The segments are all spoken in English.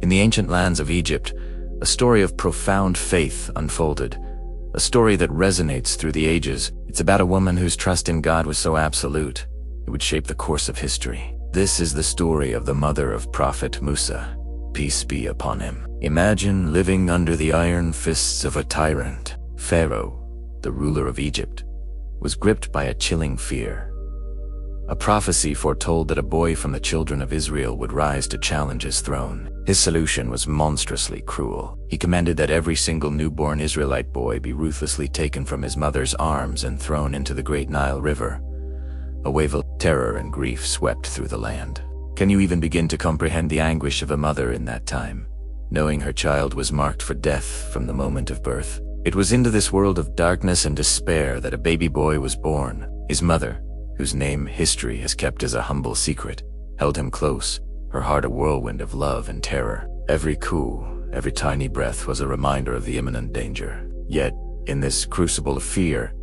In the ancient lands of Egypt, a story of profound faith unfolded, a story that resonates through the ages. It's about a woman whose trust in God was so absolute, it would shape the course of history. This is the story of the mother of Prophet Musa, peace be upon him. Imagine living under the iron fists of a tyrant. Pharaoh, the ruler of Egypt, was gripped by a chilling fear. A prophecy foretold that a boy from the children of Israel would rise to challenge his throne. His solution was monstrously cruel. He commanded that every single newborn Israelite boy be ruthlessly taken from his mother's arms and thrown into the great Nile River. A wave of terror and grief swept through the land. Can you even begin to comprehend the anguish of a mother in that time, knowing her child was marked for death from the moment of birth? It was into this world of darkness and despair that a baby boy was born. His mother, whose name history has kept as a humble secret, held him close, her heart a whirlwind of love and terror. Every coo, every tiny breath was a reminder of the imminent danger. Yet, in this crucible of fear,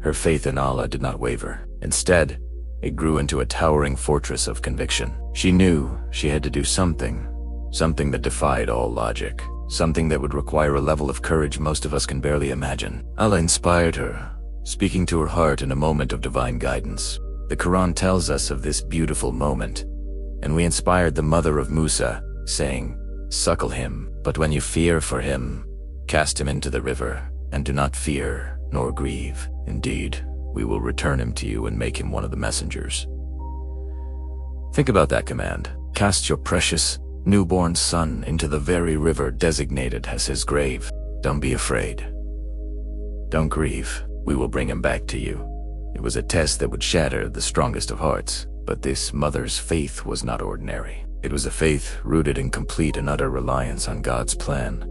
her faith in Allah did not waver. Instead, it grew into a towering fortress of conviction. She knew she had to do something that defied all logic, something that would require a level of courage most of us can barely imagine. Allah inspired her, speaking to her heart in a moment of divine guidance. The Qur'an tells us of this beautiful moment, and we inspired the mother of Musa, saying, "Suckle him, but when you fear for him, cast him into the river, and do not fear nor grieve. Indeed, we will return him to you and make him one of the messengers." Think about that command. Cast your precious, newborn son into the very river designated as his grave. Don't be afraid. Don't grieve. We will bring him back to you. It was a test that would shatter the strongest of hearts. But this mother's faith was not ordinary. It was a faith rooted in complete and utter reliance on God's plan.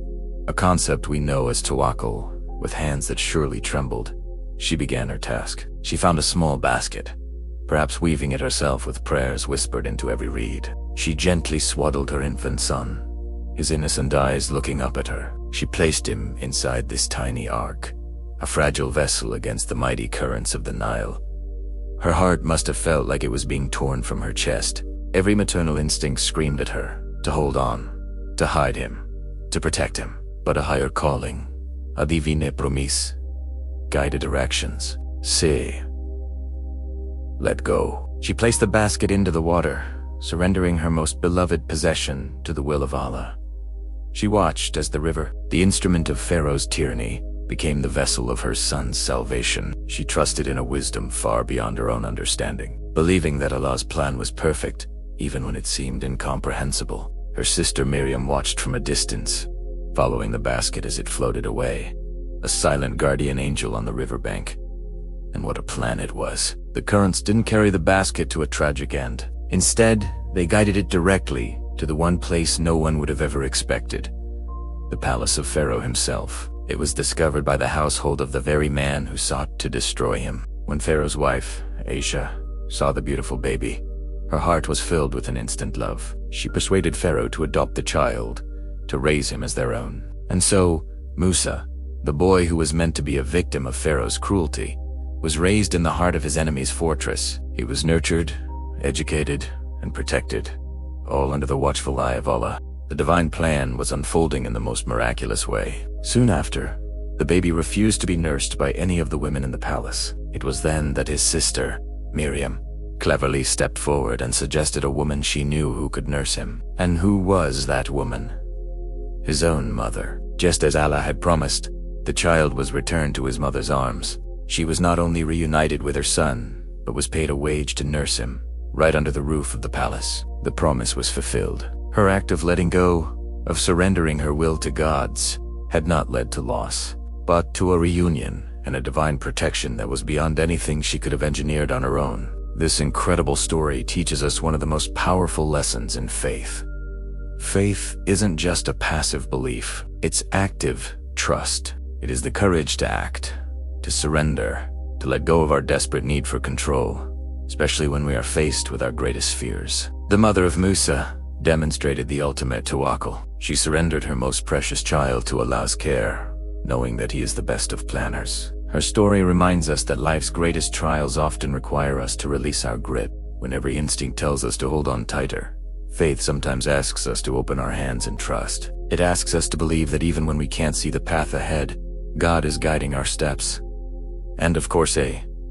A concept we know as Tawakkul. With hands that surely trembled, she began her task. She found a small basket, perhaps weaving it herself with prayers whispered into every reed. She gently swaddled her infant son, his innocent eyes looking up at her. She placed him inside this tiny ark, a fragile vessel against the mighty currents of the Nile. Her heart must have felt like it was being torn from her chest. Every maternal instinct screamed at her to hold on, to hide him, to protect him. But a higher calling, a divine promise, guided her actions. Say, let go. She placed the basket into the water, surrendering her most beloved possession to the will of Allah. She watched as the river, the instrument of Pharaoh's tyranny, became the vessel of her son's salvation. She trusted in a wisdom far beyond her own understanding, believing that Allah's plan was perfect, even when it seemed incomprehensible. Her sister Miriam watched from a distance, following the basket as it floated away, a silent guardian angel on the riverbank. And what a plan it was. The currents didn't carry the basket to a tragic end. Instead, they guided it directly to the one place no one would have ever expected, the palace of Pharaoh himself. It was discovered by the household of the very man who sought to destroy him. When Pharaoh's wife, Aisha, saw the beautiful baby, her heart was filled with an instant love. She persuaded Pharaoh to adopt the child, to raise him as their own. And so, Musa, the boy who was meant to be a victim of Pharaoh's cruelty, was raised in the heart of his enemy's fortress. He was nurtured, educated, and protected, all under the watchful eye of Allah. The divine plan was unfolding in the most miraculous way. Soon after, the baby refused to be nursed by any of the women in the palace. It was then that his sister, Miriam, cleverly stepped forward and suggested a woman she knew who could nurse him. And who was that woman? His own mother. Just as Allah had promised, the child was returned to his mother's arms. She was not only reunited with her son, but was paid a wage to nurse him, right under the roof of the palace. The promise was fulfilled. Her act of letting go, of surrendering her will to God's, had not led to loss, but to a reunion and a divine protection that was beyond anything she could have engineered on her own. This incredible story teaches us one of the most powerful lessons in faith. Faith isn't just a passive belief, it's active trust. It is the courage to act, to surrender, to let go of our desperate need for control, especially when we are faced with our greatest fears. The mother of Musa demonstrated the ultimate tawakkul. She surrendered her most precious child to Allah's care, knowing that He is the best of planners. Her story reminds us that life's greatest trials often require us to release our grip. When every instinct tells us to hold on tighter, Faith sometimes asks us to open our hands and trust. It asks us to believe that even when we can't see the path ahead, God is guiding our steps. And of course,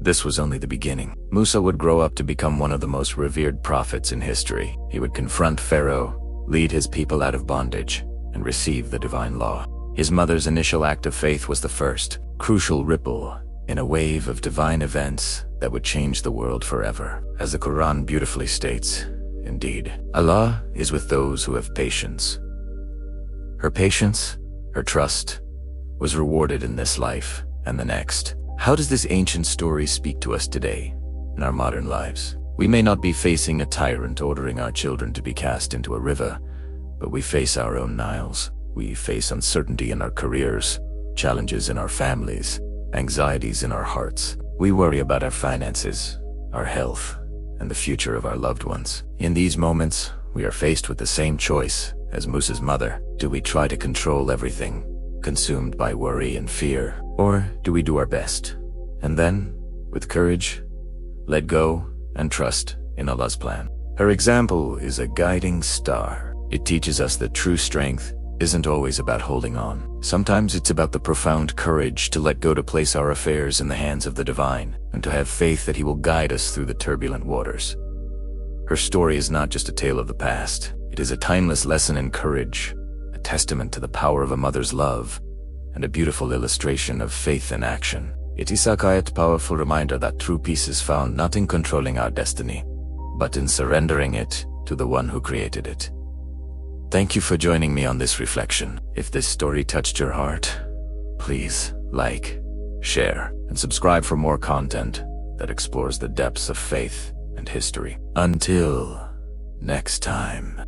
this was only the beginning. Musa would grow up to become one of the most revered prophets in history. He would confront Pharaoh, lead his people out of bondage, and receive the divine law. His mother's initial act of faith was the first, crucial ripple in a wave of divine events that would change the world forever. As the Qur'an beautifully states, indeed, Allah is with those who have patience. Her patience, her trust, was rewarded in this life and the next. How does this ancient story speak to us today, in our modern lives? We may not be facing a tyrant ordering our children to be cast into a river, but we face our own Niles. We face uncertainty in our careers, challenges in our families, anxieties in our hearts. We worry about our finances, our health, and the future of our loved ones. In these moments, we are faced with the same choice as Musa's mother. Do we try to control everything, consumed by worry and fear, or do we do our best, and then, with courage, let go and trust in Allah's plan? Her example is a guiding star. It teaches us that true strength isn't always about holding on. Sometimes it's about the profound courage to let go, to place our affairs in the hands of the divine, and to have faith that He will guide us through the turbulent waters. Her story is not just a tale of the past. It is a timeless lesson in courage, a testament to the power of a mother's love, and a beautiful illustration of faith in action. It is a quiet, powerful reminder that true peace is found not in controlling our destiny, but in surrendering it to the one who created it. Thank you for joining me on this reflection. If this story touched your heart, please like, share, and subscribe for more content that explores the depths of faith and history. Until next time.